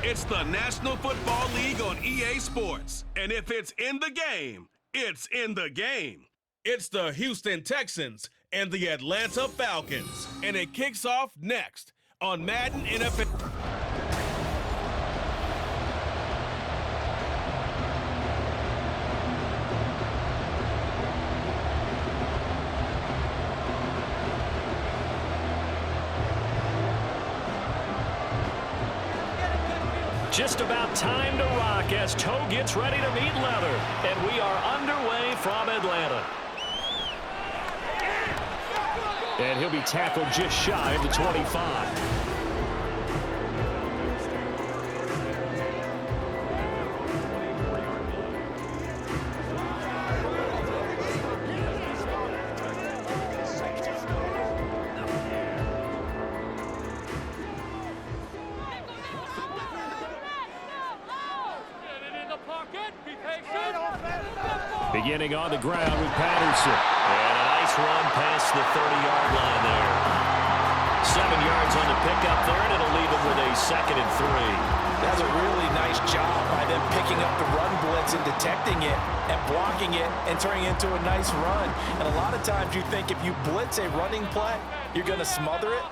It's the National Football League on EA Sports. And if it's in the game, it's in the game. It's the Houston Texans and the Atlanta Falcons. And it kicks off next on Madden NFL. Just about time to rock as toe gets ready to meet leather. And we are underway from Atlanta. And he'll be tackled just shy of the 25. Beginning on the ground with Patterson. And a nice run past the 30-yard line there. 7 yards on the pickup there, and it'll leave him with a 2nd and 3. That's a really nice job by them picking up the run blitz and detecting it and blocking it and turning it into a nice run. And a lot of times you think if you blitz a running play, you're going to smother it.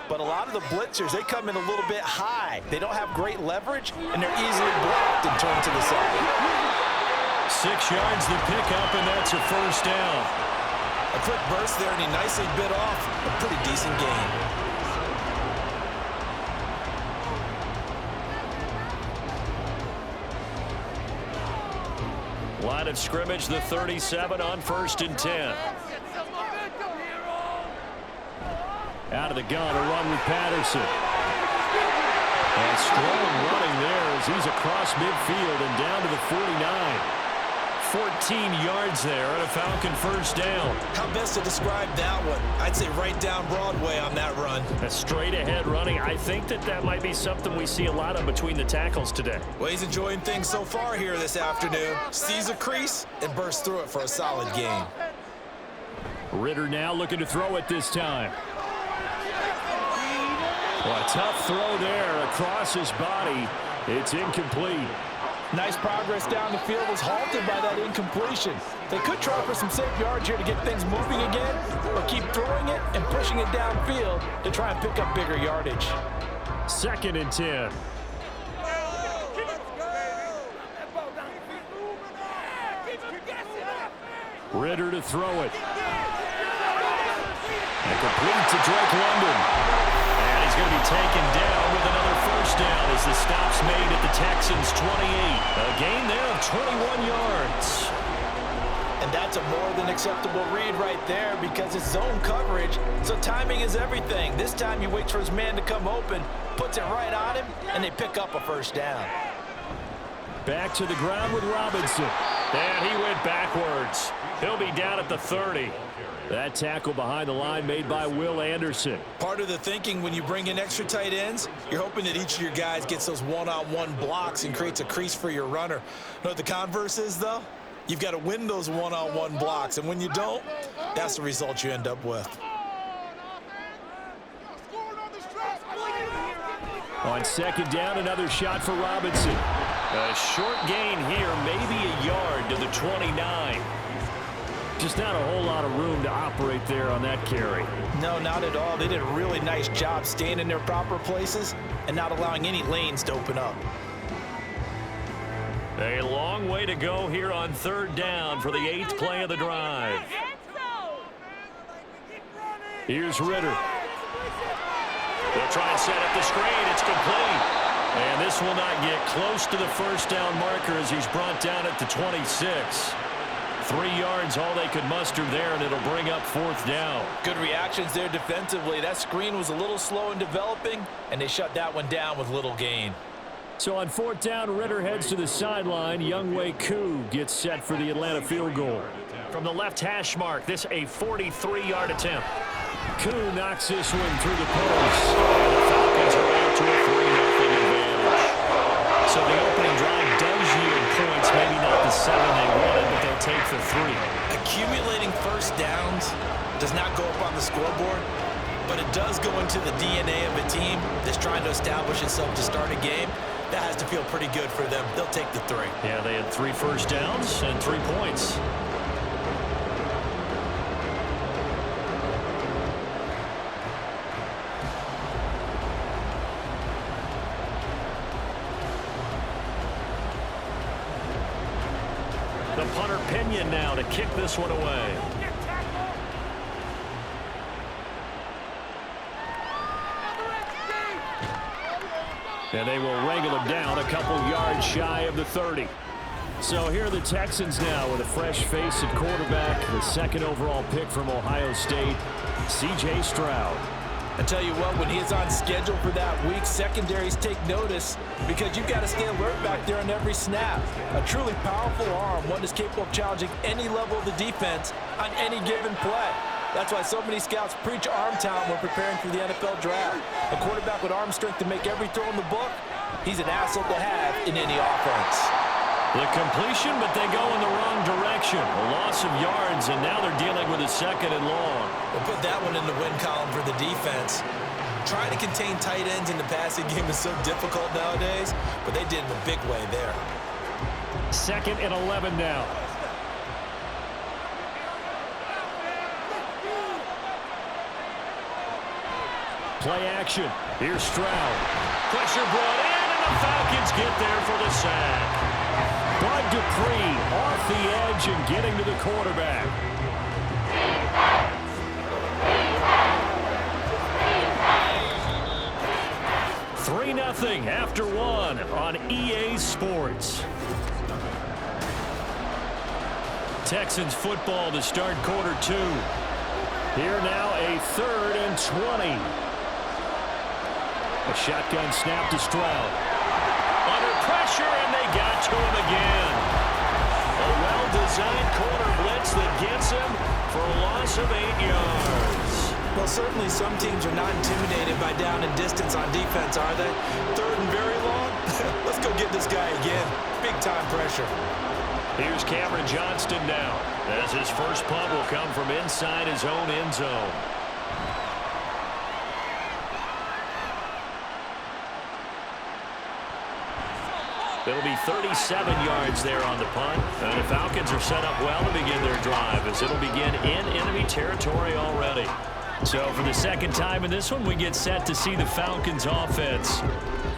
But a lot of the blitzers, they come in a little bit high. They don't have great leverage, and they're easily blocked and turned to the side. 6 yards the pickup, and that's a 1st down. A quick burst there, and he nicely bit off a pretty decent gain. Line of scrimmage, the 37 on 1st and 10. Out of the gun, a run with Patterson. And strong running there as he's across midfield and down to the 49. 14 yards there and a Falcon 1st down. How best to describe that one? I'd say right down Broadway on that run. A straight ahead running. I think that might be something we see a lot of between the tackles today. Well, he's enjoying things so far here this afternoon. Sees a crease and bursts through it for a solid gain. Ritter now looking to throw it this time. Well, a tough throw there across his body. It's incomplete. Nice progress down the field was halted by that incompletion. They could try for some safe yards here to get things moving again, or keep throwing it and pushing it downfield to try and pick up bigger yardage. 2nd and 10. Ritter to throw it. And complete to Drake London. And he's going to be taken down with another 1st down as the stop's made at the Texans' 28. A gain there of 21 yards. And that's a more than acceptable read right there because it's zone coverage, so timing is everything. This time he waits for his man to come open, puts it right on him, and they pick up a 1st down. Back to the ground with Robinson. And he went backwards. He'll be down at the 30. That tackle behind the line made by Will Anderson. Part of the thinking when you bring in extra tight ends, you're hoping that each of your guys gets those one-on-one blocks and creates a crease for your runner. You know what the converse is, though? You've got to win those one-on-one blocks, and when you don't, that's the result you end up with. On 2nd down, another shot for Robinson. A short gain here, maybe a yard to the 29. Just not a whole lot of room to operate there on that carry. No, not at all. They did a really nice job staying in their proper places and not allowing any lanes to open up. A long way to go here on 3rd down for the 8th play of the drive. Here's Ritter. They'll try and set up the screen. It's complete. And this will not get close to the 1st down marker as he's brought down at the 26. 3 yards, all they could muster there, and it'll bring up 4th down. Good reactions there defensively. That screen was a little slow in developing, and they shut that one down with little gain. So on 4th down, Ritter heads to the sideline. Younghoe Koo gets set for the Atlanta field goal. From the left hash mark, this a 43-yard attempt. Koo knocks this one through the post. And the Falcons are out to a 3-0 advantage. So the opening drive does yield points, maybe not the 7 they wanted, but they'll take the 3. Accumulating 1st downs does not go up on the scoreboard, but it does go into the DNA of a team that's trying to establish itself to start a game. That has to feel pretty good for them. They'll take the 3. Yeah, they had 3 first downs and 3 points. The punter Pinion now to kick this one away. And they will wrangle him down a couple yards shy of the 30. So here are the Texans now with a fresh face at quarterback, the 2nd overall pick from Ohio State, C.J. Stroud. I tell you what, when he is on schedule for that week, secondaries take notice because you've got to stay alert back there on every snap. A truly powerful arm, one that's capable of challenging any level of the defense on any given play. That's why so many scouts preach arm talent when preparing for the NFL draft. A quarterback with arm strength to make every throw in the book, he's an asset to have in any offense. The completion, but they go in the wrong direction. A loss of yards, and now they're dealing with a 2nd and long. We'll put that one in the win column for the defense. Trying to contain tight ends in the passing game is so difficult nowadays, but they did in a big way there. 2nd and 11 now. Play action. Here's Stroud. Pressure brought in, and the Falcons get there for the sack. Bud Dupree off the edge and getting to the quarterback. $3-0 after 1 on EA Sports. Texans football to start quarter 2. Here now a 3rd and 20. A shotgun snap to Stroud. Under pressure, and they got to him again. A well-designed corner blitz that gets him for a loss of 8 yards. Well, certainly some teams are not intimidated by down and distance on defense, are they? 3rd and very long? Let's go get this guy again. Big-time pressure. Here's Cameron Johnston now, as his first punt will come from inside his own end zone. It'll be 37 yards there on the punt. And the Falcons are set up well to begin their drive, as it'll begin in enemy territory already. So for the 2nd time in this one, we get set to see the Falcons offense.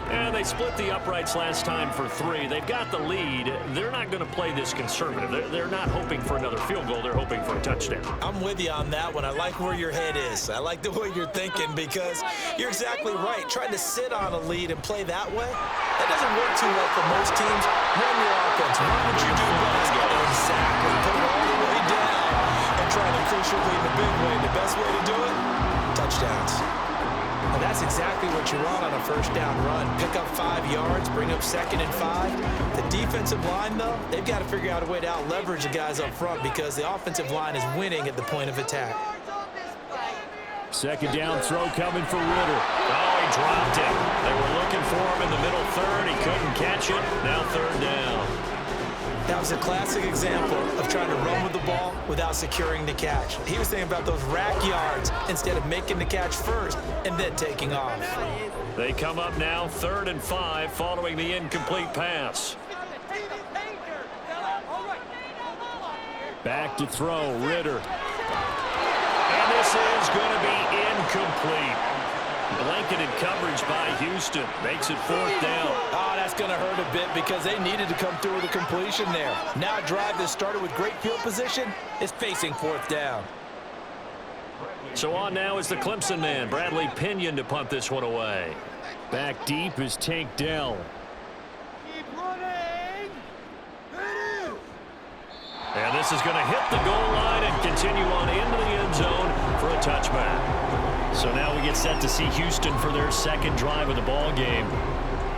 And they split the uprights last time for 3. They've got the lead. They're not going to play this conservative. They're not hoping for another field goal. They're hoping for a touchdown. I'm with you on that one. I like where your head is. I like the way you're thinking because you're exactly right. Trying to sit on a lead and play that way, that doesn't work too well for most teams. Run your offense. Run what you do best. Exactly. Put it all the way down and try to crucial lead in a big way. The best way to do it, touchdowns. And that's exactly what you want on a 1st down run. Pick up 5 yards, bring up 2nd and 5. The defensive line, though, they've got to figure out a way to out-leverage the guys up front because the offensive line is winning at the point of attack. 2nd down throw coming for Ritter. Oh, he dropped it. They were looking for him in the middle 3rd. He couldn't catch it. Now 3rd down. That was a classic example of trying to run with the ball without securing the catch. He was thinking about those rack yards instead of making the catch first and then taking off. They come up now 3rd and 5 following the incomplete pass. Back to throw, Ritter. And this is going to be incomplete. Blanketed coverage by Houston. Makes it 4th down. Oh, that's going to hurt a bit because they needed to come through with a completion there. Now a drive that started with great field position is facing 4th down. So on now is the Clemson man, Bradley Pinion, to punt this one away. Back deep is Tank Dell. And this is going to hit the goal line and continue on into the end zone for a touchback. So now we get set to see Houston for their 2nd drive of the ball game.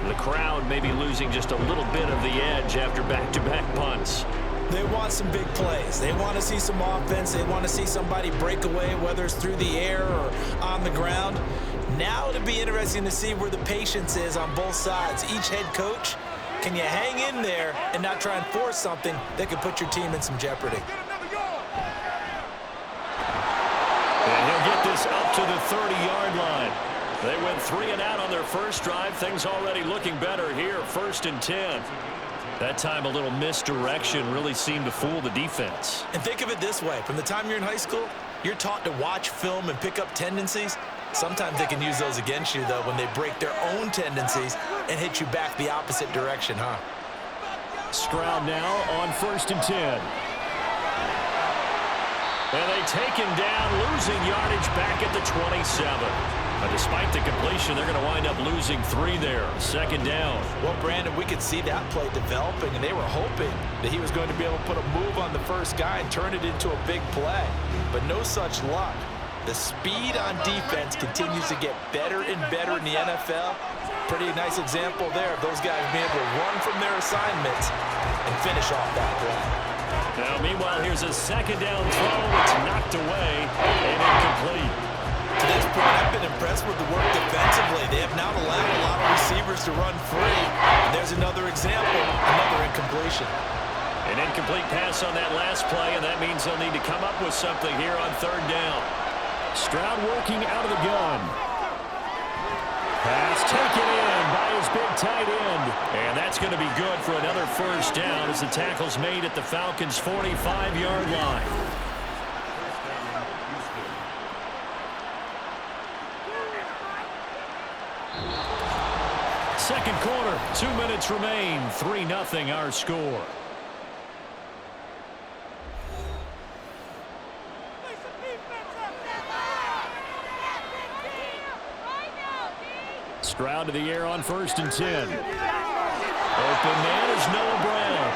The crowd may be losing just a little bit of the edge after back-to-back punts. They want some big plays. They want to see some offense. They want to see somebody break away, whether it's through the air or on the ground. Now it'll be interesting to see where the patience is on both sides. Each head coach, can you hang in there and not try and force something that could put your team in some jeopardy? And he'll get this up to the 30-yard line. They went 3 and out on their first drive. Things already looking better here. 1st and 10. That time a little misdirection really seemed to fool the defense. And think of it this way. From the time you're in high school, you're taught to watch film and pick up tendencies. Sometimes they can use those against you, though, when they break their own tendencies and hit you back the opposite direction, huh? Stroud now on 1st and 10. And they take him down, losing yardage back at the 27. Despite the completion, they're going to wind up losing 3 there. 2nd down. Well, Brandon, we could see that play developing, and they were hoping that he was going to be able to put a move on the first guy and turn it into a big play. But no such luck. The speed on defense continues to get better and better in the NFL. Pretty nice example there of those guys being able to run from their assignments and finish off that play. Now, meanwhile, here's a 2nd down throw. It's knocked away and incomplete. To this point, I've been impressed with the work defensively. They have now allowed a lot of receivers to run free. And there's another example, another incompletion. An incomplete pass on that last play, and that means they'll need to come up with something here on 3rd down. Stroud working out of the gun. Pass taken in by his big tight end. And that's going to be good for another 1st down as the tackle's made at the Falcons' 45-yard line. Second quarter, 2 minutes remain. 3-0 our score. Stroud to the air on 1st and 10. Open man is Noah Brown.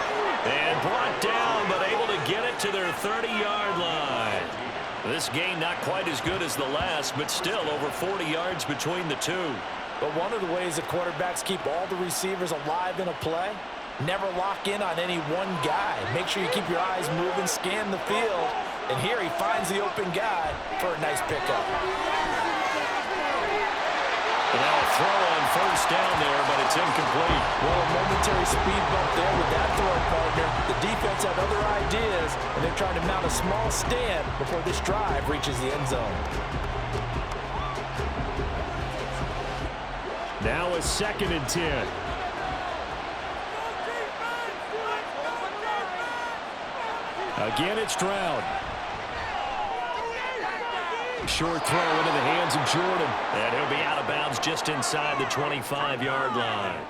And brought down, but able to get it to their 30-yard line. This game not quite as good as the last, but still over 40 yards between the two. But one of the ways the quarterbacks keep all the receivers alive in a play, never lock in on any one guy. Make sure you keep your eyes moving, scan the field. And here he finds the open guy for a nice pickup. Now a throw on 1st down there, but it's incomplete. Well, a momentary speed bump there with that throw partner. The defense had other ideas, and they're trying to mount a small stand before this drive reaches the end zone. Now a 2nd and 10. Again, it's Stroud. Short throw into the hands of Jordan. And he'll be out of bounds just inside the 25-yard line.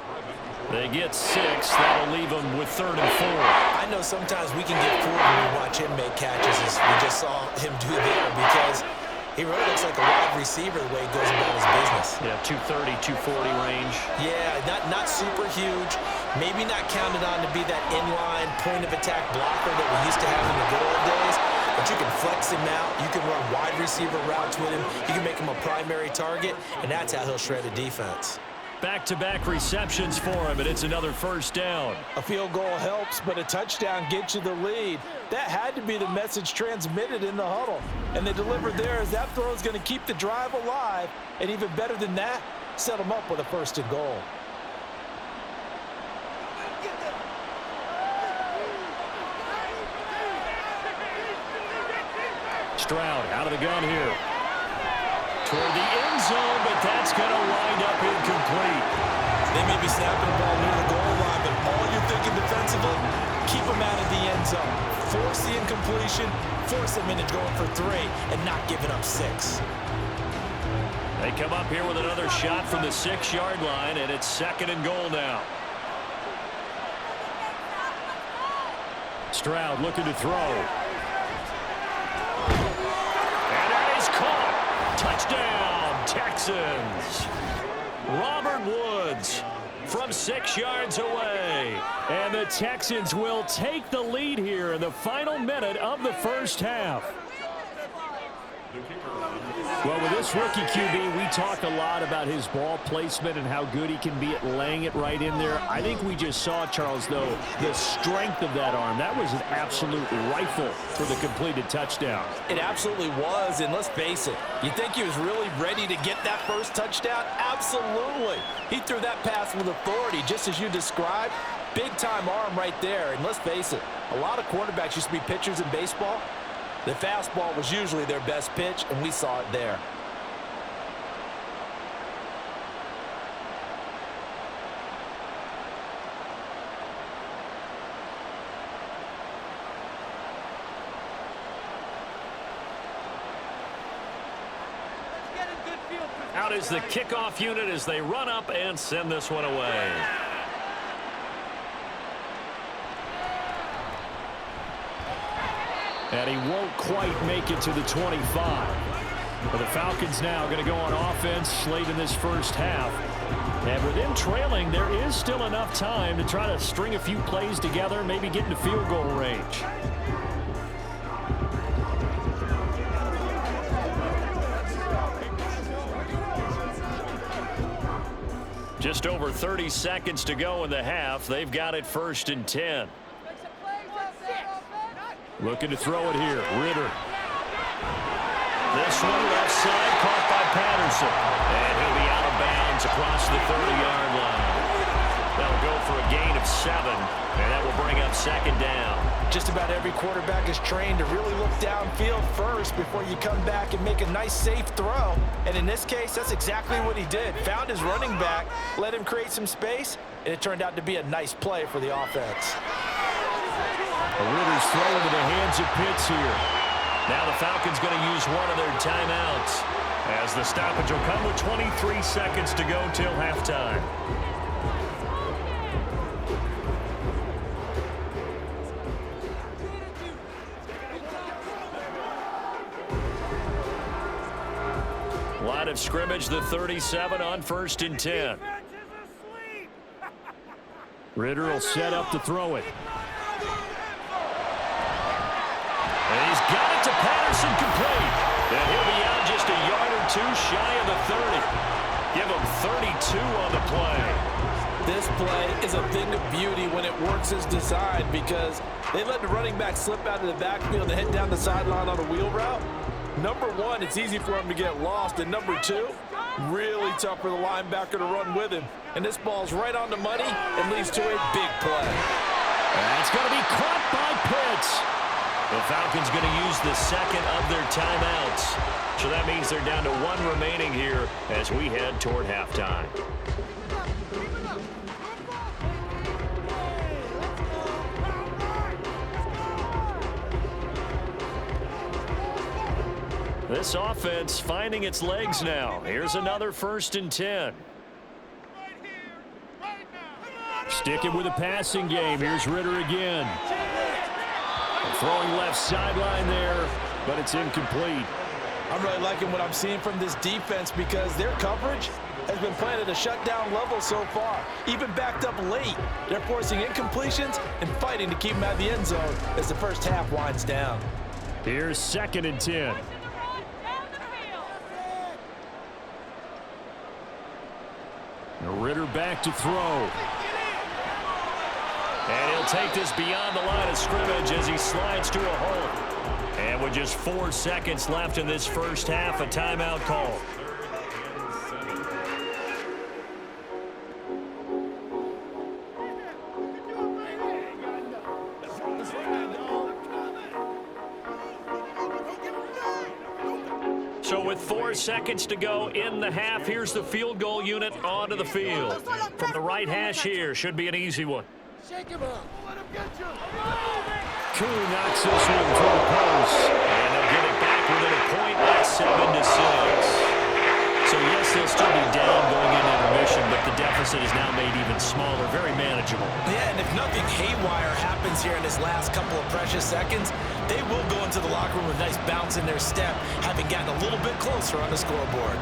They get 6. That'll leave them with 3rd and 4. I know sometimes we can get fooled when we watch him make catches, as we just saw him do there, because he really looks like a wide receiver the way he goes about his business. Yeah, 230, 240 range. Yeah, not super huge. Maybe not counted on to be that inline point-of-attack blocker that we used to have in the good old days. But you can flex him out. You can run wide receiver routes with him. You can make him a primary target, and that's how he'll shred a defense. Back-to-back receptions for him, and it's another 1st down. A field goal helps, but a touchdown gets you the lead. That had to be the message transmitted in the huddle. And they delivered there as that throw is going to keep the drive alive. And even better than that, set them up with a 1st and goal. Stroud out of the gun here. Toward the end zone, but that's going to wind up incomplete. They may be snapping the ball near the goal line, but all you're thinking defensively, keep them out of the end zone. Force the incompletion, force them into going for 3, and not giving up 6. They come up here with another shot from the 6-yard line, and it's 2nd and goal now. Stroud looking to throw. And that is caught. Touchdown, Texans. Robert Woods from 6 yards away. And the Texans will take the lead here in the final minute of the 1st half. Well, with this rookie QB, we talk a lot about his ball placement and how good he can be at laying it right in there. I think we just saw, Charles, though, the strength of that arm. That was an absolute rifle for the completed touchdown. It absolutely was, and let's face it, you think he was really ready to get that first touchdown? Absolutely. He threw that pass with authority, just as you described. Big-time arm right there, and let's face it, a lot of quarterbacks used to be pitchers in baseball. The fastball was usually their best pitch, and we saw it there. Out is the kickoff unit as they run up and send this one away. And he won't quite make it to the 25. But the Falcons now going to go on offense late in this first half. And with them trailing, there is still enough time to try to string a few plays together, maybe get into field goal range. Just over 30 seconds to go in the half. They've got it 1st and 10. Looking to throw it here. Ritter. This one left side caught by Patterson. And he'll be out of bounds across the 30-yard line. That'll go for a gain of 7. And that will bring up 2nd down. Just about every quarterback is trained to really look downfield first before you come back and make a nice, safe throw. And in this case, that's exactly what he did. Found his running back, let him create some space, and it turned out to be a nice play for the offense. Ritter's throw into the hands of Pitts here. Now the Falcons going to use one of their timeouts as the stoppage will come with 23 seconds to go till halftime. Line of scrimmage, the 37 on 1st and 10. Ritter will set up to throw it. And he's got it to Patterson complete. And he'll be out just a yard or two shy of the 30. Give him 32 on the play. This play is a thing of beauty when it works as designed because they let the running back slip out of the backfield and hit down the sideline on a wheel route. Number one, it's easy for him to get lost. And number two, really tough for the linebacker to run with him. And this ball's right on the money and leads to a big play. And it's going to be caught by Pitts. The Falcons going to use the second of their timeouts. So that means they're down to 1 remaining here as we head toward halftime. This offense finding its legs now. Here's another 1st and 10. Sticking with a passing game. Here's Ritter again. Throwing left sideline there, but it's incomplete. I'm really liking what I'm seeing from this defense because their coverage has been playing at a shutdown level so far. Even backed up late, they're forcing incompletions and fighting to keep them out of the end zone as the first half winds down. Here's 2nd and 10. Ritter back to throw. And he'll take this beyond the line of scrimmage as he slides to a hole. And with just 4 seconds left in this first half, a timeout call. So with 4 seconds to go in the half, here's the field goal unit onto the field. From the right hash here, should be an easy one. Shake him up. Let him get you. Koo knocks this one through the post. And they'll get it back within a point at 7-6. So yes, they'll still be down going into intermission, but the deficit is now made even smaller, very manageable. Yeah, and if nothing haywire happens here in this last couple of precious seconds, they will go into the locker room with a nice bounce in their step, having gotten a little bit closer on the scoreboard.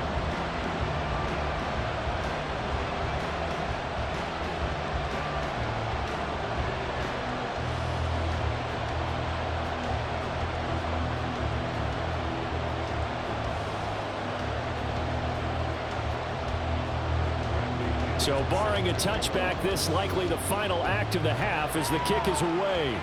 So barring a touchback, this likely the final act of the half as the kick is away.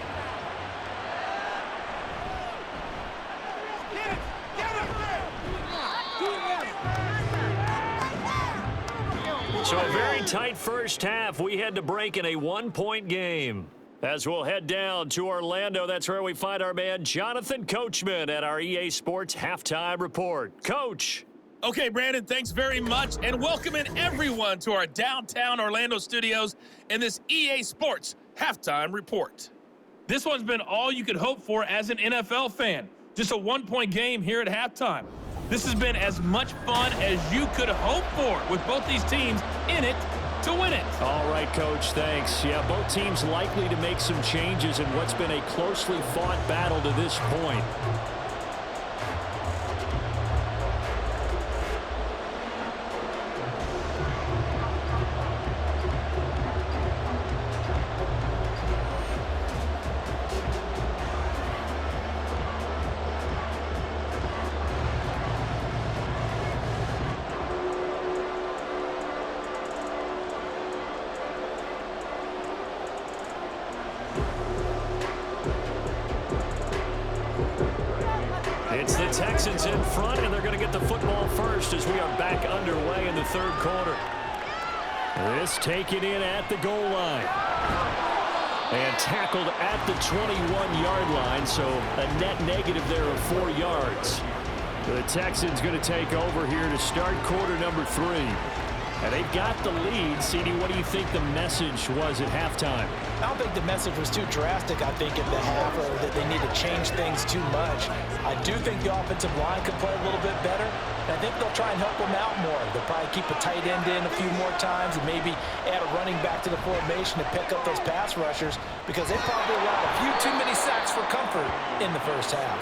So a very tight first half. We had to break in a 1-point game. As we'll head down to Orlando, that's where we find our man Jonathan Coachman at our EA Sports Halftime Report. Coach. Okay, Brandon, thanks very much, and welcoming everyone to our downtown Orlando studios in this EA Sports Halftime Report. This one's been all you could hope for as an NFL fan. Just a 1-point game here at halftime. This has been as much fun as you could hope for with both these teams in it to win it. All right, Coach, thanks. Yeah, both teams likely to make some changes in what's been a closely fought battle to this point. It's the Texans in front, and they're going to get the football first as we are back underway in the third quarter. This taken in at the goal line. And tackled at the 21-yard line, so a net negative there of 4 yards. The Texans going to take over here to start quarter number 3. And they've got the lead. CD, what do you think the message was at halftime? I don't think the message was too drastic, I think, at the half, or that they need to change things too much. I do think the offensive line could play a little bit better, and I think they'll try and help them out more. They'll probably keep a tight end in a few more times and maybe add a running back to the formation to pick up those pass rushers, because they probably allowed a few too many sacks for comfort in the first half.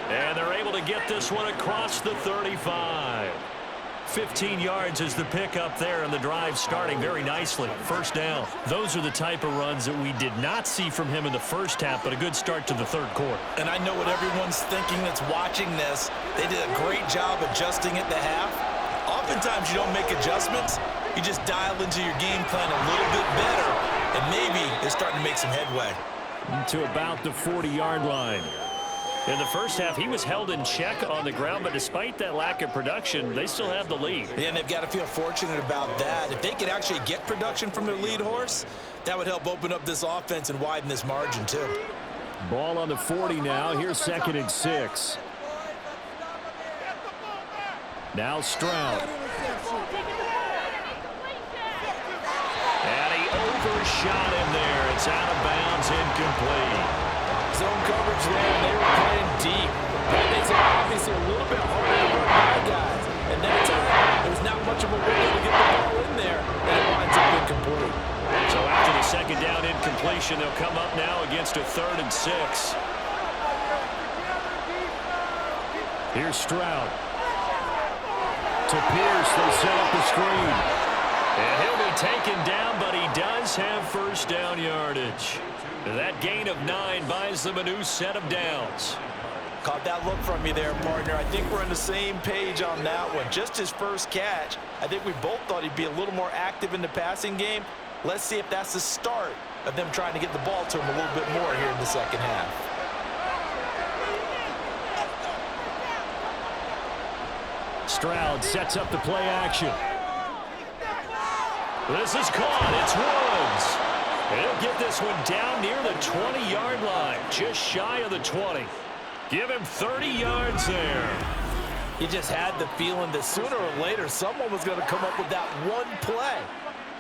And they're able to get this one across the 35. 15 yards is the pickup there, and the drive starting very nicely. First down. Those are the type of runs that we did not see from him in the first half, but a good start to the third quarter. And I know what everyone's thinking that's watching this. They did a great job adjusting at the half. Oftentimes you don't make adjustments. You just dial into your game plan a little bit better, and maybe they're starting to make some headway. To about the 40-yard line. In the first half, he was held in check on the ground, but despite that lack of production, they still have the lead. Yeah, and they've got to feel fortunate about that. If they could actually get production from their lead horse, that would help open up this offense and widen this margin, too. Ball on the 40 now. Here's 2nd and 6. Now Stroud. And he overshot him there. It's out of bounds, incomplete. Zone coverage there, and they were playing deep. That makes it obviously a little bit harder to run by guys. And that time, there was not much of a window to get the ball in there, and it winds up incomplete. So after the second down incompletion, they'll come up now against a 3rd and 6. Here's Stroud. To Pierce, they set up the screen. And he'll be taken down, but he does have first down yardage. That gain of 9 buys them a new set of downs. Caught that look from you there, partner. I think we're on the same page on that one. Just his first catch. I think we both thought he'd be a little more active in the passing game. Let's see if that's the start of them trying to get the ball to him a little bit more here in the second half. Stroud sets up the play action. This is caught. It's Woods. He'll get this one down near the 20-yard line, just shy of the 20. Give him 30 yards there. You just had the feeling that sooner or later someone was going to come up with that one play.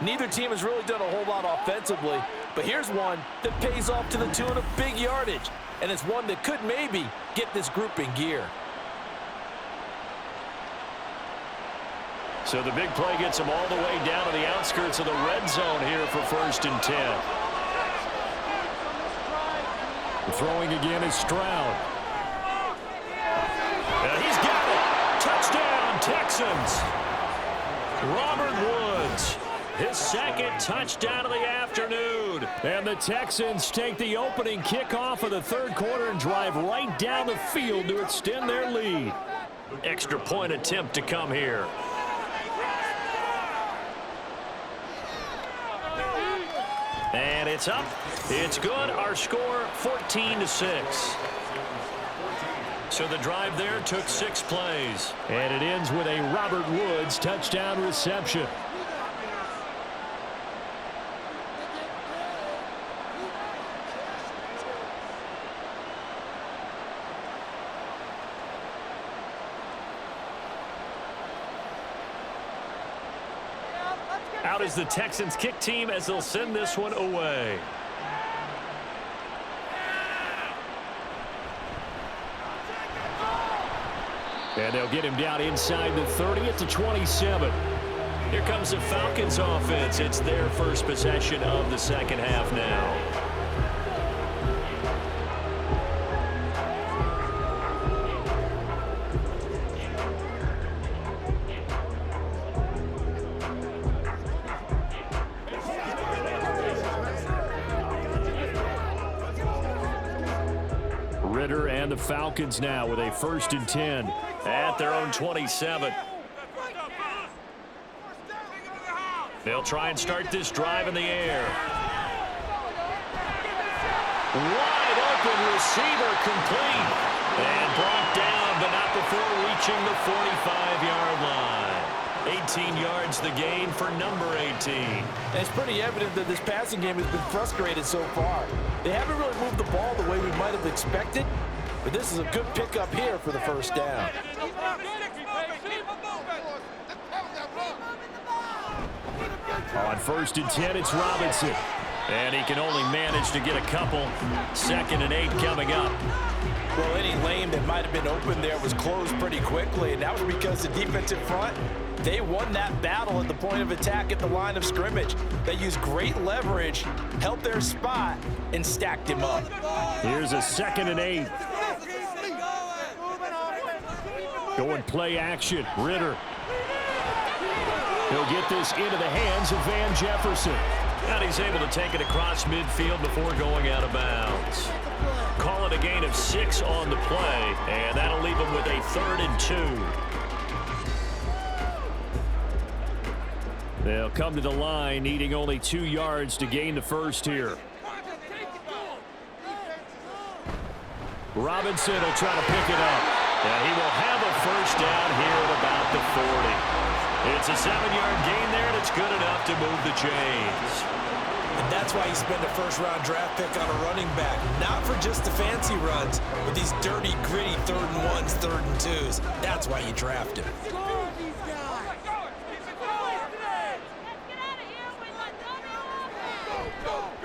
Neither team has really done a whole lot offensively, but here's one that pays off to the tune of big yardage, and it's one that could maybe get this group in gear. So the big play gets them all the way down to the outskirts of the red zone here for 1st and 10. Throwing again is Stroud. And he's got it. Touchdown, Texans. Robert Woods, his 2nd touchdown of the afternoon. And the Texans take the opening kickoff of the third quarter and drive right down the field to extend their lead. Extra point attempt to come here. And it's up. It's good. Our score, 14-6. So the drive there took 6 plays. And it ends with a Robert Woods touchdown reception. Out is the Texans kick team as they'll send this one away. And they'll get him down inside the 30 at the 27. Here comes the Falcons offense. It's their first possession of the second half now. Ritter and the Falcons now with a 1st and 10 at their own 27. They'll try and start this drive in the air. Wide open receiver complete. And brought down, but not before reaching the 45-yard line. 18 yards the gain for number 18. And it's pretty evident that this passing game has been frustrated so far. They haven't really moved the ball the way we might have expected, but this is a good pickup here for the first down. On 1st and 10, it's Robinson. And he can only manage to get a couple. 2nd and 8 coming up. Well, any lane that might have been open there was closed pretty quickly, and that was because the defensive front, they won that battle at the point of attack at the line of scrimmage. They used great leverage, held their spot, and stacked him up. Here's a 2nd and 8. Going play action. Ritter. He'll get this into the hands of Van Jefferson. And he's able to take it across midfield before going out of bounds. Call it a gain of 6 on the play, and that'll leave him with a 3rd and 2. They'll come to the line, needing only 2 yards to gain the first here. Robinson will try to pick it up. And he will have a first down here at about the 40. It's a 7-yard gain there, and it's good enough to move the chains. And that's why you spend a first-round draft pick on a running back. Not for just the fancy runs, but these dirty, gritty 3rd and 1s, 3rd and 2s. That's why you draft him.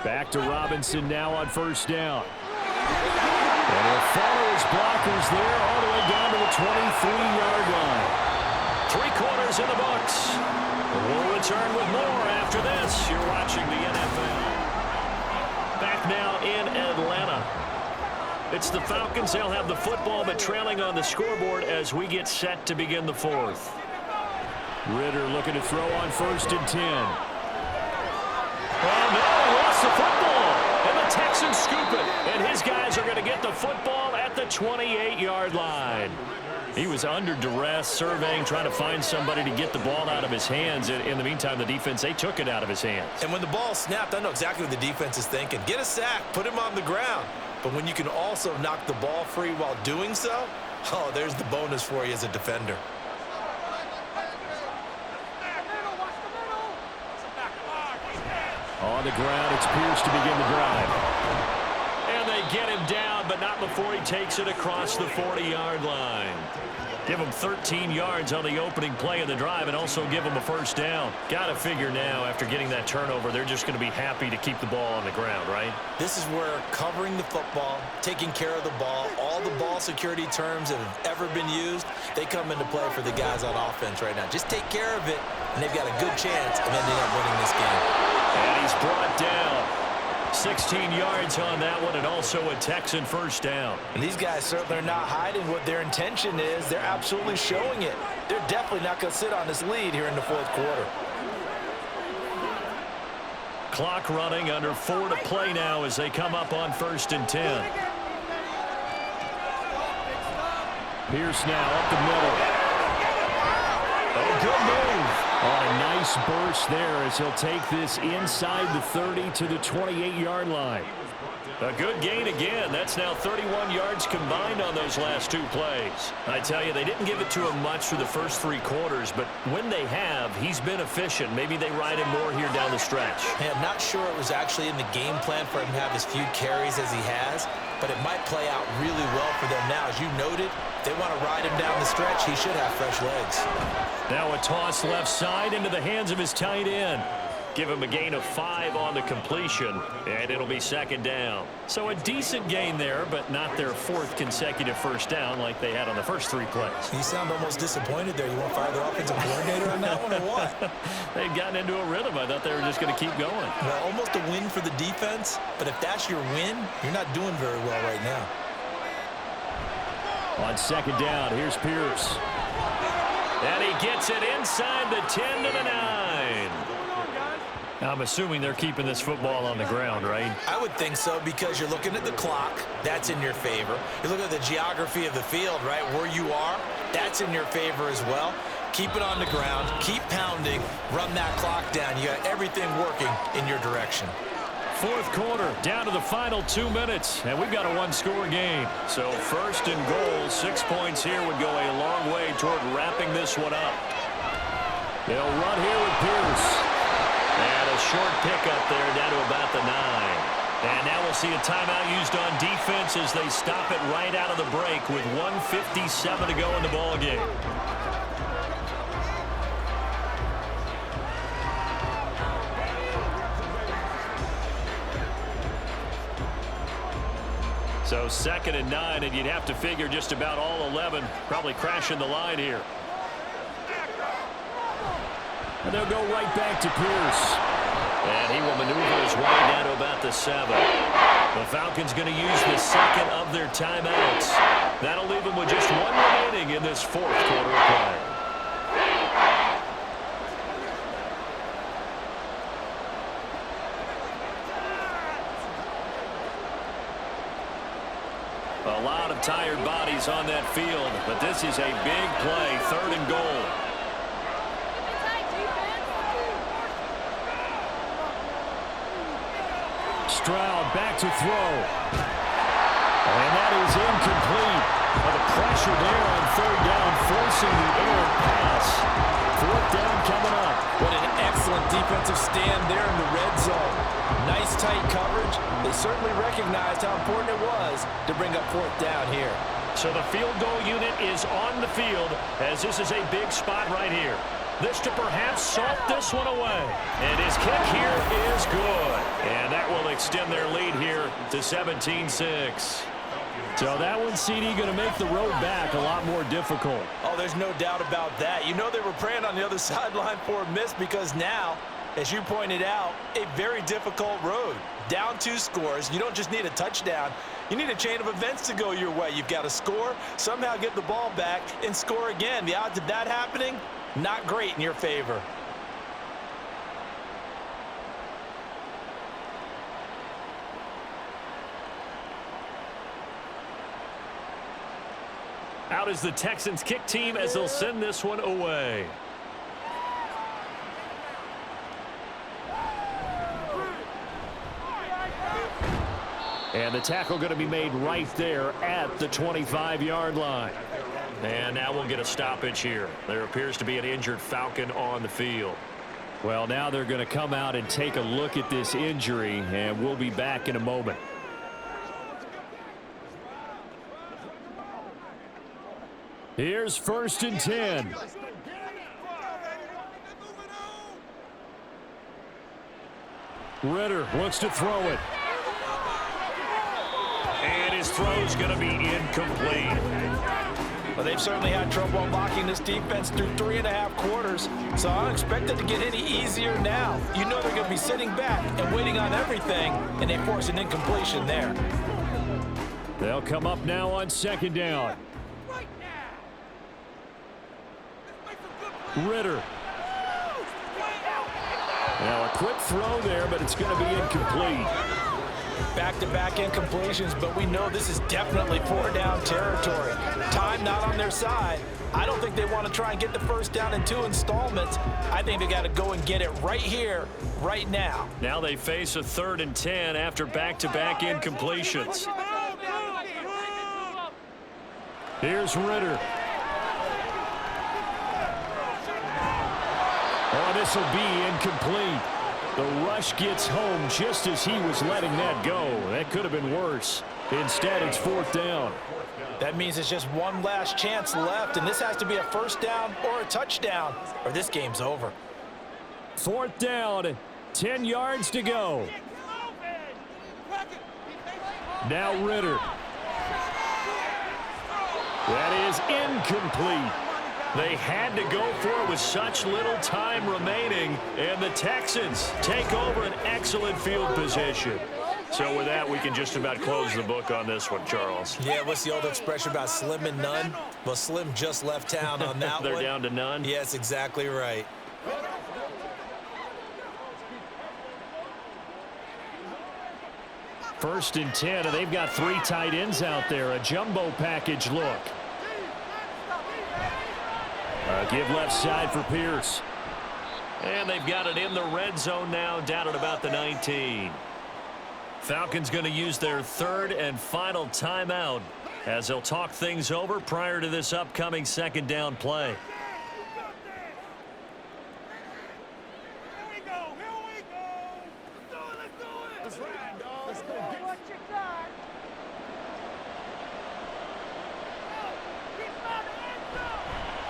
Back to Robinson now on 1st down. And he'll follow his blockers there all the way down to the 23-yard line. 3 quarters in the books. We'll return with more after this. You're watching the NFL. Back now in Atlanta. It's the Falcons. They'll have the football, but trailing on the scoreboard as we get set to begin the 4th. Ritter looking to throw on 1st and 10. Oh, no, he lost the football. And the Texans scoop it. And his guys are going to get the football at the 28-yard line. He was under duress, surveying, trying to find somebody to get the ball out of his hands. In the meantime, the defense, they took it out of his hands. And when the ball snapped, I know exactly what the defense is thinking. Get a sack, put him on the ground. But when you can also knock the ball free while doing so, oh, there's the bonus for you as a defender. On the ground, it's Pierce to begin the drive. And they get him down, but not before he takes it across the 40-yard line. Give him 13 yards on the opening play of the drive and also give him a first down. Got to figure now, after getting that turnover, they're just going to be happy to keep the ball on the ground, right? This is where covering the football, taking care of the ball, all the ball security terms that have ever been used, they come into play for the guys on offense right now. Just take care of it, and they've got a good chance of ending up winning this game. And he's brought down. 16 yards on that one, and also a Texan first down. And these guys certainly are not hiding what their intention is. They're absolutely showing it. They're definitely not going to sit on this lead here in the 4th quarter. Clock running, under 4 to play now as they come up on 1st and 10. Pierce now up the middle. Oh, good move. On a nice burst there as he'll take this inside the 30 to the 28-yard line. A good gain again. That's now 31 yards combined on those last 2 plays. I tell you, they didn't give it to him much for the first 3 quarters, but when they have, he's been efficient. Maybe they ride him more here down the stretch. Hey, I'm not sure it was actually in the game plan for him to have as few carries as he has, but it might play out really well for them now. As you noted, if they want to ride him down the stretch, he should have fresh legs. Now a toss left side into the hands of his tight end. Give him a gain of 5 on the completion, and it'll be second down. So a decent gain there, but not their 4th consecutive first down like they had on the first 3 plays. You sound almost disappointed there. You want to fire the offensive coordinator on that one or what? They'd gotten into a rhythm. I thought they were just going to keep going. Well, almost a win for the defense, but if that's your win, you're not doing very well right now. On second down, here's Pierce. And he gets it inside the 10 to the 9. I'm assuming they're keeping this football on the ground, right? I would think so because you're looking at the clock. That's in your favor. You look at the geography of the field, right, where you are. That's in your favor as well. Keep it on the ground. Keep pounding. Run that clock down. You got everything working in your direction. 4th quarter, down to the final 2 minutes, and we've got a 1-score game. So first and goal, 6 points here would go a long way toward wrapping this one up. They'll run here with Pierce. And a short pickup there down to about the 9. And now we'll see a timeout used on defense as they stop it right out of the break with 1:57 to go in the ball game. So 2nd and 9, and you'd have to figure just about all 11 probably crashing the line here. And they'll go right back to Pierce. And he will maneuver his way down to about the 7. The Falcons going to use the 2nd of their timeouts. That'll leave them with just 1 remaining in this 4th quarter of play. A lot of tired bodies on that field, but this is a big play, 3rd and goal. Stroud back to throw. And that is incomplete. Well, the pressure there on 3rd down, forcing the errant pass. 4th down coming up. What an excellent defensive stand there in the red zone. Nice tight coverage. They certainly recognized how important it was to bring up 4th down here. So the field goal unit is on the field as this is a big spot right here. This to perhaps salt this one away. And his kick here is good. And that will extend their lead here to 17-6. So that one, CD, going to make the road back a lot more difficult. Oh, there's no doubt about that. You know they were praying on the other sideline for a miss because now, as you pointed out, a very difficult road. Down 2 scores. You don't just need a touchdown. You need a chain of events to go your way. You've got to score, somehow get the ball back, and score again. The odds of that happening, not great in your favor. Out is the Texans kick team as they'll send this one away. And the tackle going to be made right there at the 25-yard line. And now we'll get a stoppage here. There appears to be an injured Falcon on the field. Well, now they're going to come out and take a look at this injury, and we'll be back in a moment. Here's 1st and 10. Ritter wants to throw it. And his throw's going to be incomplete. Well, they've certainly had trouble unlocking this defense through 3.5 quarters, so I don't expect it to get any easier now. You know they're going to be sitting back and waiting on everything, and they force an incompletion there. They'll come up now on 2nd down. Ritter. Now a quick throw there, but it's going to be incomplete. Back-to-back incompletions, but we know this is definitely 4-down territory. Time not on their side. I don't think they want to try and get the 1st down in 2 installments. I think they got to go and get it right here, right now. Now they face a 3rd and 10 after back-to-back incompletions. Here's Ritter. Oh, this will be incomplete. The rush gets home just as he was letting that go. That could have been worse. Instead, it's 4th down. That means it's just one last chance left, and this has to be a 1st down or a touchdown, or this game's over. 4th down, and 4 10 yards to go. Now Ritter. That is incomplete. They had to go for it with such little time remaining, and the Texans take over an excellent field position. So with that, we can just about close the book on this one, Charles. Yeah, what's the old expression about slim and none? Well, Slim just left town on that They're one. down to none? Yes, exactly right. First and 10, and they've got 3 tight ends out there. A jumbo package look. Give left side for Pierce. And they've got it in the red zone now, down at about the 19. Falcons going to use their 3rd and final timeout as they'll talk things over prior to this upcoming 2nd down play.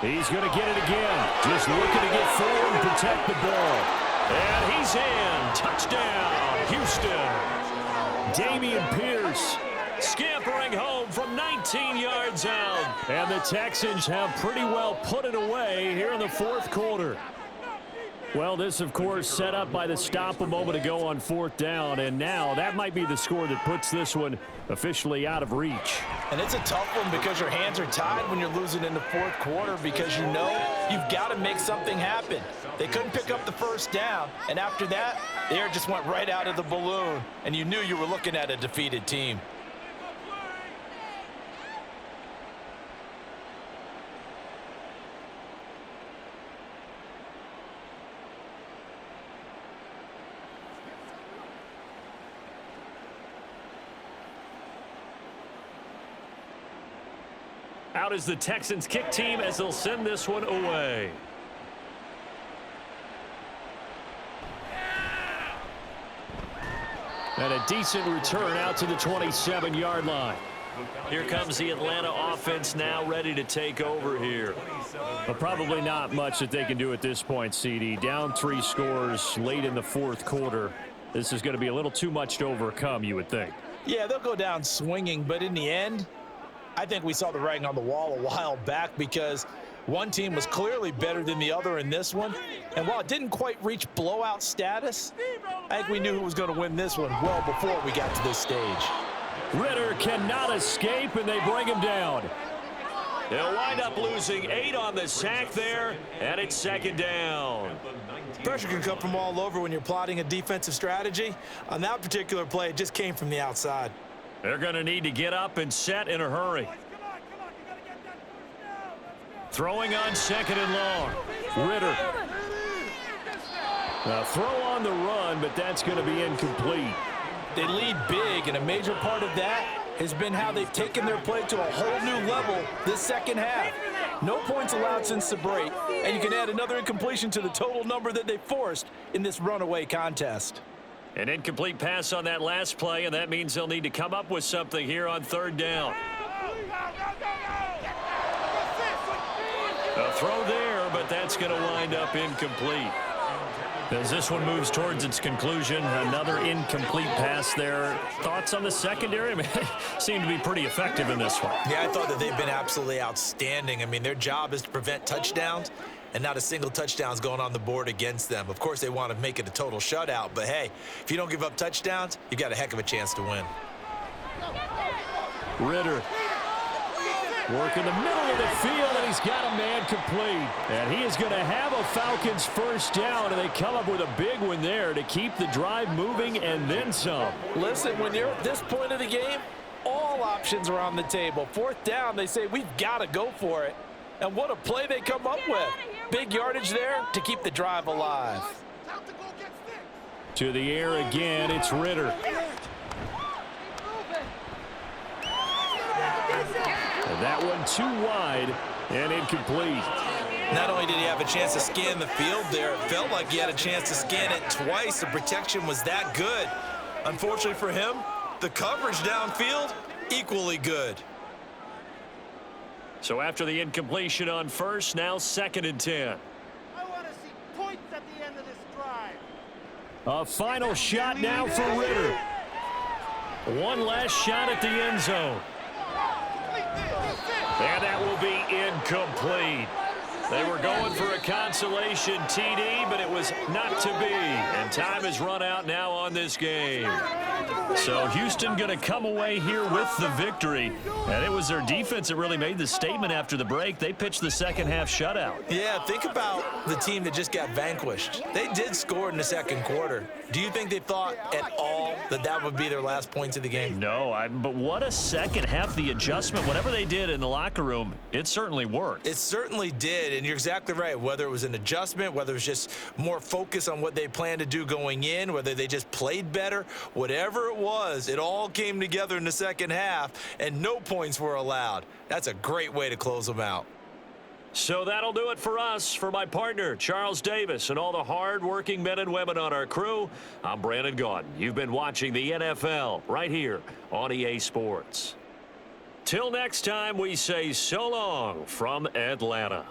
He's going to get it again. Just looking to get forward and protect the ball. And he's in. Touchdown, Houston. Dameon Pierce scampering home from 19 yards out. And the Texans have pretty well put it away here in the 4th quarter. Well, this, of course, set up by the stop a moment ago on 4th down. And now that might be the score that puts this one officially out of reach. And it's a tough one because your hands are tied when you're losing in the 4th quarter because you know you've got to make something happen. They couldn't pick up the 1st down, and after that, the air just went right out of the balloon, and you knew you were looking at a defeated team. Out is the Texans kick team as they'll send this one away. And a decent return out to the 27-yard line. Here comes the Atlanta offense now ready to take over here. But probably not much that they can do at this point, CD. Down 3 scores late in the 4th quarter. This is going to be a little too much to overcome, you would think. Yeah, they'll go down swinging, but in the end, I think we saw the writing on the wall a while back because one team was clearly better than the other in this one. And while it didn't quite reach blowout status, I think we knew who was going to win this one well before we got to this stage. Ritter cannot escape, and they bring him down. They'll wind up losing 8 on the sack there, and it's 2nd down. Pressure can come from all over when you're plotting a defensive strategy. On that particular play, it just came from the outside. They're going to need to get up and set in a hurry. Throwing on 2nd and long. Ritter. A throw on the run, but that's going to be incomplete. They lead big, and a major part of that has been how they've taken their play to a whole new level this 2nd half. No points allowed since the break, and you can add another incompletion to the total number that they forced in this runaway contest. An incomplete pass on that last play, and that means they'll need to come up with something here on 3rd down. A throw there, but that's going to wind up incomplete. As this one moves towards its conclusion, another incomplete pass there. Thoughts on the secondary? I mean, they seem to be pretty effective in this one. Yeah, I thought that they've been absolutely outstanding. I mean, their job is to prevent touchdowns, and not a single touchdown's going on the board against them. Of course, they want to make it a total shutout, but hey, if you don't give up touchdowns, you got a heck of a chance to win. Ritter. Work in the middle of the field, and he's got a man complete. And he is going to have a Falcons 1st down, and they come up with a big one there to keep the drive moving and then some. Listen, when you're at this point of the game, all options are on the table. 4th down, they say, we've got to go for it. And what a play they come up with. Big yardage there to keep the drive alive. To the air again, it's Ritter. And that one too wide and incomplete. Not only did he have a chance to scan the field there, it felt like he had a chance to scan it twice. The protection was that good. Unfortunately for him, the coverage downfield, equally good. So after the incompletion on 1st, now 2nd and 10. I want to see points at the end of this drive. A final shot now for Ritter. One last shot at the end zone. And that will be incomplete. They were going for a consolation TD, but it was not to be. And time has run out now on this game. So Houston going to come away here with the victory. And it was their defense that really made the statement after the break. They pitched the second half shutout. Yeah, think about the team that just got vanquished. They did score in the second quarter. Do you think they thought at all that that would be their last points of the game? No, but what a second half. The adjustment, whatever they did in the locker room, it certainly worked. It certainly did, and you're exactly right. Whether it was an adjustment, whether it was just more focus on what they planned to do going in, whether they just played better, whatever it was, it all came together in the second half, and no points were allowed. That's a great way to close them out. So that'll do it for us. For my partner, Charles Davis, and all the hard-working men and women on our crew, I'm Brandon Gaudin. You've been watching the NFL right here on EA Sports. Till next time, we say so long from Atlanta.